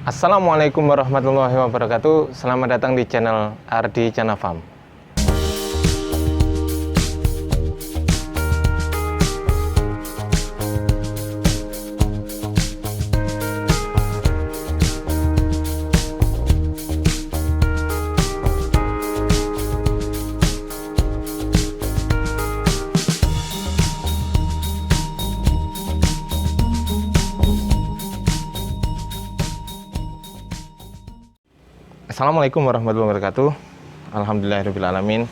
Assalamualaikum warahmatullahi wabarakatuh. Selamat datang di channel Ardi Chana Farm. Assalamualaikum warahmatullahi wabarakatuh. Alhamdulillahirrahmanirrahim.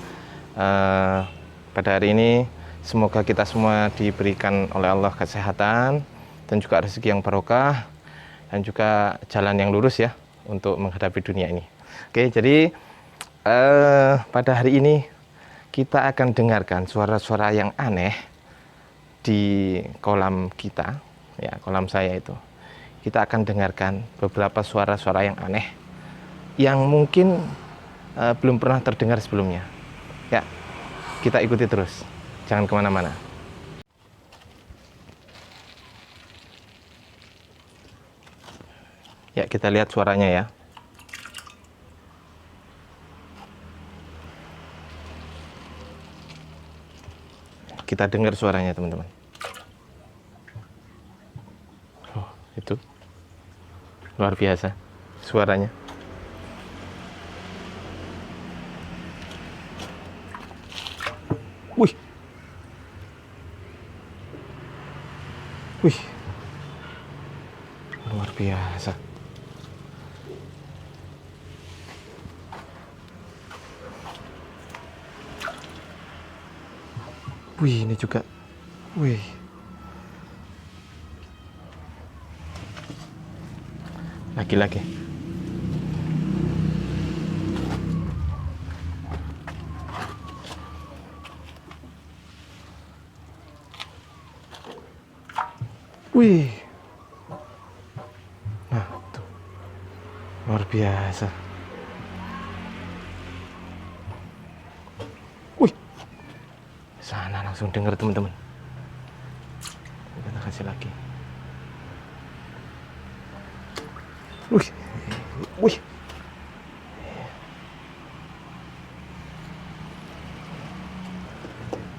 Pada hari ini semoga kita semua diberikan oleh Allah kesehatan dan juga rezeki yang barokah dan juga jalan yang lurus ya untuk menghadapi dunia ini. Oke, jadi pada hari ini kita akan dengarkan suara-suara yang aneh di kolam kita, ya kolam saya itu. Kita akan dengarkan beberapa suara-suara yang aneh yang mungkin belum pernah terdengar sebelumnya. Ya, kita ikuti terus, jangan kemana-mana. Ya, kita lihat suaranya ya. Kita dengar suaranya teman-teman. Oh, itu luar biasa suaranya. Wih, wih, luar biasa. Wih, ini juga, wih, laki-laki. Wih, nah tuh luar biasa. Wih, sana langsung dengar teman-teman. Kita kasih lagi. Wih, wih.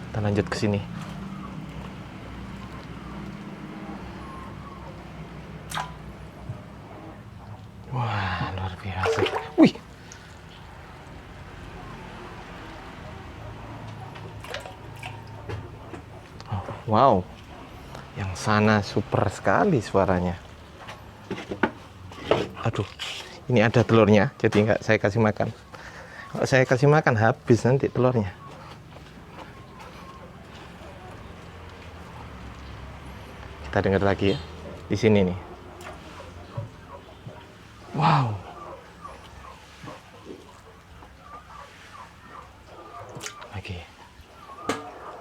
Kita lanjut ke sini. Wah, luar biasa. Wih. Oh, wow. Yang sana super sekali suaranya. Aduh, ini ada telurnya, jadi nggak saya kasih makan. Kalau saya kasih makan habis nanti telurnya. Kita dengar lagi ya. Di sini nih. Wow. Lagi.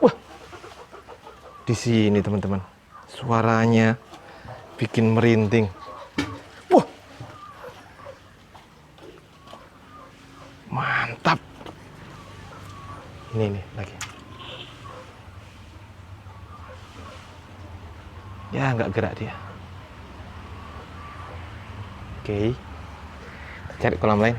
Wah. Di sini teman-teman. Suaranya bikin merinding. Wah. Mantap. Ini nih lagi. Ya, nggak gerak dia. Oke. Cari kolam lain.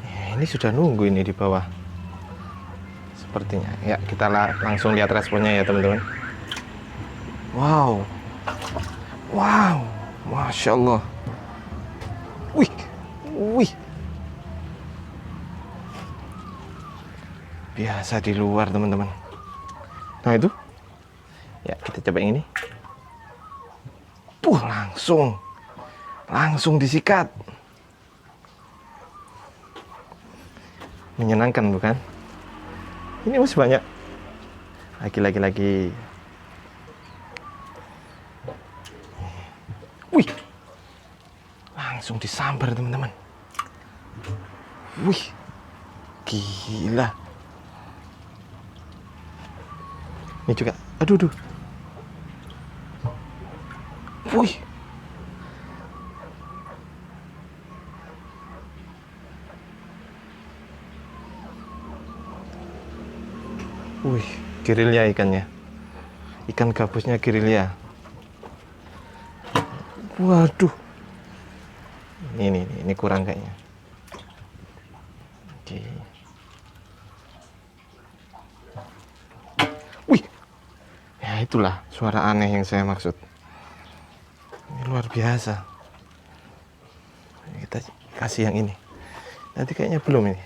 Ya, ini sudah nunggu ini di bawah. Sepertinya. Ya, kita langsung lihat responnya ya teman-teman. Wow. Wow. Masya Allah. Wih. Wih. Biasa di luar teman-teman. Nah itu. Ya, kita coba yang ini. Langsung disikat. Menyenangkan bukan? Ini masih banyak. Lagi. Wih, langsung disambar teman-teman. Wih, gila. Ini juga, aduh. Wih. Wih, gerilya ikannya. Ikan gabusnya gerilya. Waduh. Ini kurang kayaknya. Oke. Wih. Ya itulah suara aneh yang saya maksud. Ini luar biasa. Kita kasih yang ini. Nanti kayaknya belum ini.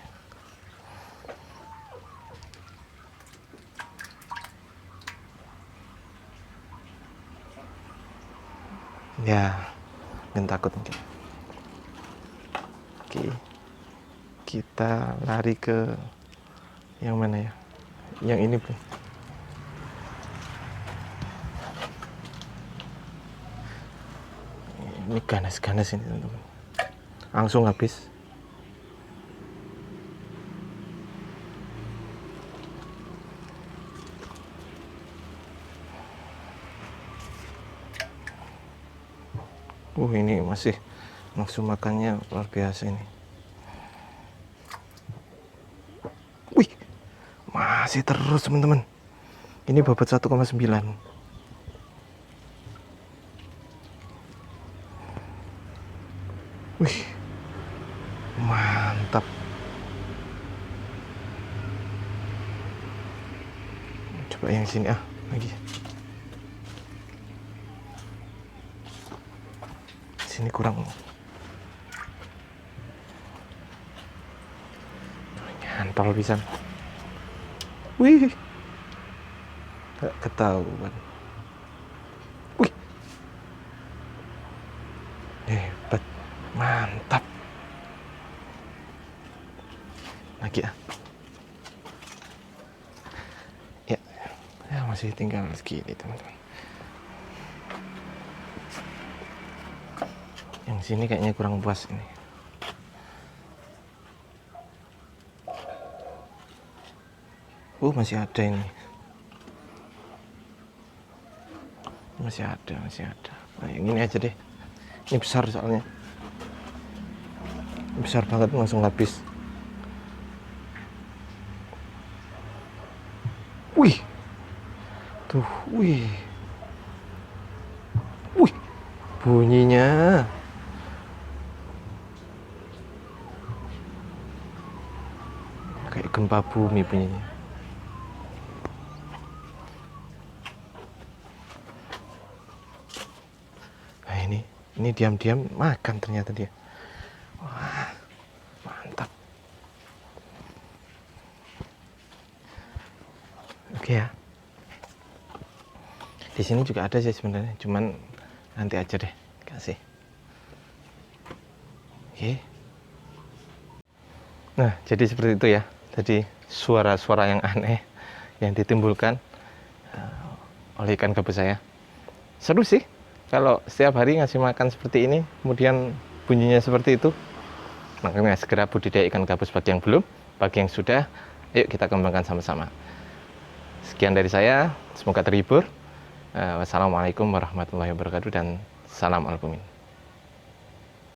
Ya, mungkin takut mungkin. Oke. Kita lari ke yang mana ya? Yang ini, Bro. Ini ganas-ganas ini, teman-teman. Langsung habis. Ini masih nafsu makannya luar biasa ini. Wih, masih terus teman-teman. Ini bobot 1,9. Wih, mantap. Coba yang sini lagi. Sini kurang. Nyantol pisan. Wih, gak ketahuan. Wih, hebat, mantap. Lagi ya masih tinggal segini teman-teman. Yang sini kayaknya kurang puas ini. Masih ada ini. Masih ada. Nah, yang ini aja deh. Ini besar soalnya. Besar banget, langsung habis. Wih. Tuh, wih. Bunyinya. Kayak gempa bumi bunyinya. Nah, ini diam-diam makan ternyata dia. Wah, mantap. Oke ya. Di sini juga ada sih sebenarnya, cuman nanti aja deh kasih. Oke. Nah, jadi seperti itu ya. Jadi suara-suara yang aneh yang ditimbulkan oleh ikan gabus saya. Seru sih kalau setiap hari ngasih makan seperti ini, kemudian bunyinya seperti itu. Makanya segera budidaya ikan gabus bagi yang belum, bagi yang sudah, ayo kita kembangkan sama-sama. Sekian dari saya, semoga terhibur. Wassalamualaikum warahmatullahi wabarakatuh dan salam albumin.